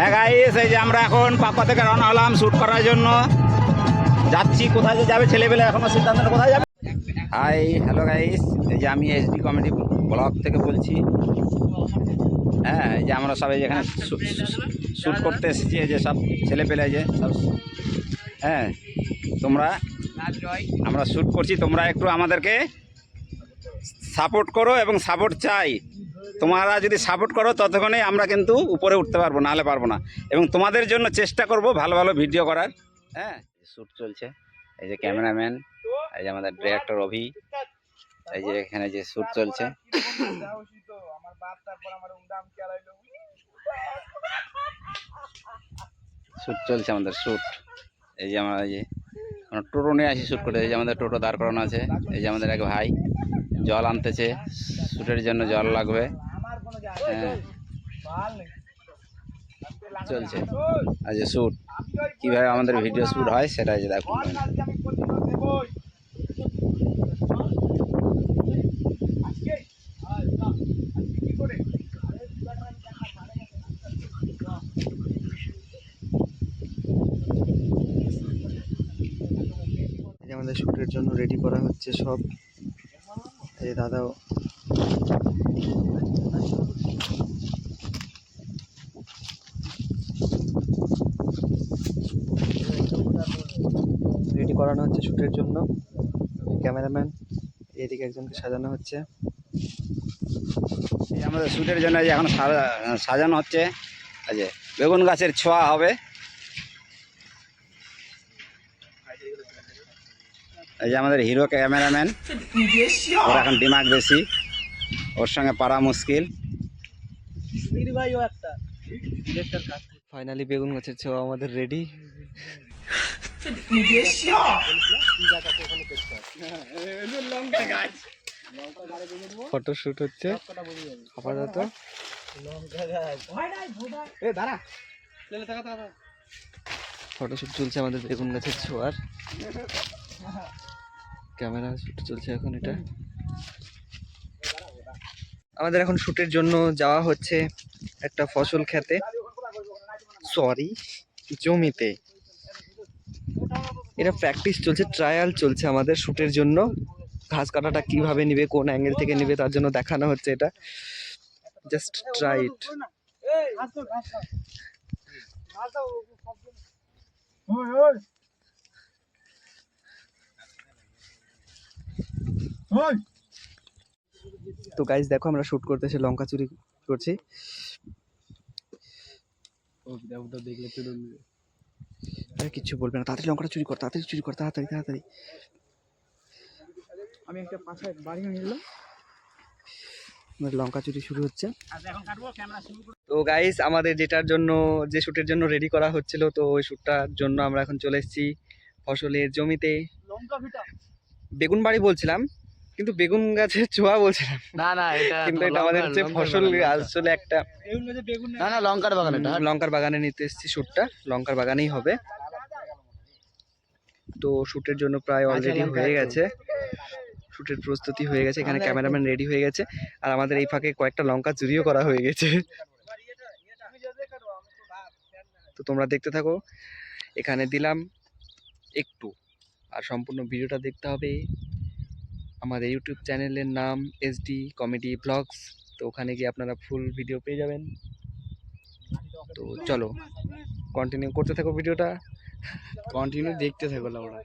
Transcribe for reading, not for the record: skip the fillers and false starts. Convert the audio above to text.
হ্যাঁ গাইস, এই যে আমরা এখন পাপা থেকে রওনা হলাম শ্যুট করার জন্য। যাচ্ছি, কোথায় যে যাবে ছেলেবেলে এখনো সিদ্ধান্ত নেই কোথায় যাবে। হাই হ্যালো গাইস, এই যে আমি এসডি কমেডি ব্লগ থেকে বলছি। হ্যাঁ, এই যে আমরা সবাই যেখানে শ্যুট করতে এসেছি, এই যে সব ছেলেপেলে যে সব। হ্যাঁ তোমরা, আমরা শ্যুট করছি, তোমরা একটু আমাদেরকে সাপোর্ট করো এবং সাপোর্ট চাই। তোমরা যদি সাপোর্ট করো ততক্ষণে আমরা কিন্তু উপরে উঠতে পারবো, নাহলে পারবো না। এবং তোমাদের জন্য চেষ্টা করব ভালো ভালো ভিডিও করার। হ্যাঁ, শ্যুট চলছে, এই যে ক্যামেরাম্যান, এই যে আমাদের ডিরেক্টর অভি, এই যে এখানে যে শ্যুট চলছে। শ্যুট চলছে আমাদের শ্যুট। এই যে আমরা টোটো নিয়ে আসি শ্যুট করতে। এই যে আমাদের টোটো দাঁড় করানো আছে। এই যে আমাদের এক ভাই জল আনতেছে, শ্যুটের জন্য জল লাগবে। হ্যাঁ চলছে আজ শ্যুট, কীভাবে আমাদের ভিডিও শ্যুট হয় সেটা যে দেখুন। আমাদের শ্যুটের জন্য রেডি করা হচ্ছে সব। এই দাদাও রেডি করানো হচ্ছে শ্যুটের জন্য। ক্যামেরাম্যান, এদিকে একজনকে সাজানো হচ্ছে। এই আমাদের শ্যুটের জন্য যে এখন সাজানো হচ্ছে, এই যে বেগুন গাছের ছোঁয়া হবে। এই যে আমাদের হিরো ক্যামেরাম্যান, ওর এখন দিমাগ বেশি, ওর সঙ্গে পারা মুশকিল। ফাইনালি বেগুন গাছের ছোঁয়া আমাদের রেডি। ফটোশুট হচ্ছে আপাতত। ফটোশুট চলছে আমাদের বেগুন গাছের ছোঁয়ার। ক্যামেরা শুট চলছে এখন। এটা আমাদের এখন শুটের জন্য যাওয়া হচ্ছে একটা ফসল খেতে, সরি জমিতে। এটা প্র্যাকটিস চলছে, ট্রায়াল চলছে আমাদের শুটের জন্য। ঘাস কাটাটা কিভাবে নিবে, কোন অ্যাঙ্গেল থেকে নিবে তার জন্য দেখানো হচ্ছে। এটা জাস্ট ট্রাই ইট। তো গাইস দেখো, আমরা শুট করতে এসে লঙ্কা চুরি করছি। আরে কিচ্ছু বলবে না, তাড়াতাড়ি লঙ্কাটা চুরি কর, তাড়াতাড়ি চুরি কর, তাড়াতাড়ি তাড়াতাড়ি। আমি একটা পাশায় বাড়ি নিলাম, লঙ্কা চুরি শুরু হচ্ছে। তো গাইস, আমাদের যেটার জন্য, যে শুটের জন্য রেডি করা হচ্ছিল, তো ওই শুটটার জন্য আমরা এখন চলে এসেছি ফসলের জমিতে। বেগুন বাড়ি বলছিলাম, কিন্তু বেগুন গাছের ছোঁয়া বলছিলাম না, না এটা কিন্তু এটা আমাদের হচ্ছে ফসল। আসলে একটা না না লঙ্কার বাগান, এটা লঙ্কার বাগানে নিতে এসেছি শুটটা, লঙ্কার বাগানেই হবে। তো শুটের জন্য প্রায় অলরেডি হয়ে গেছে, শুটের প্রস্তুতি হয়ে গেছে। এখানে ক্যামেরাম্যান রেডি হয়ে গেছে, আর আমাদের এই ফাঁকে কয়েকটা লঙ্কা চুরিও করা হয়ে গেছে। তো তোমরা দেখতে থাকো, এখানে দিলাম একটু, আর সম্পূর্ণ ভিডিওটা দেখতে হবে। আমাদের ইউটিউব চ্যানেলের নাম এসডি কমেডি ব্লগস, তো ওখানে গিয়ে আপনারা ফুল ভিডিও পেয়ে যাবেন। তো চলো কন্টিনিউ করতে থাকো ভিডিওটা, কন্টিনিউ দেখতে থাকো আমরা।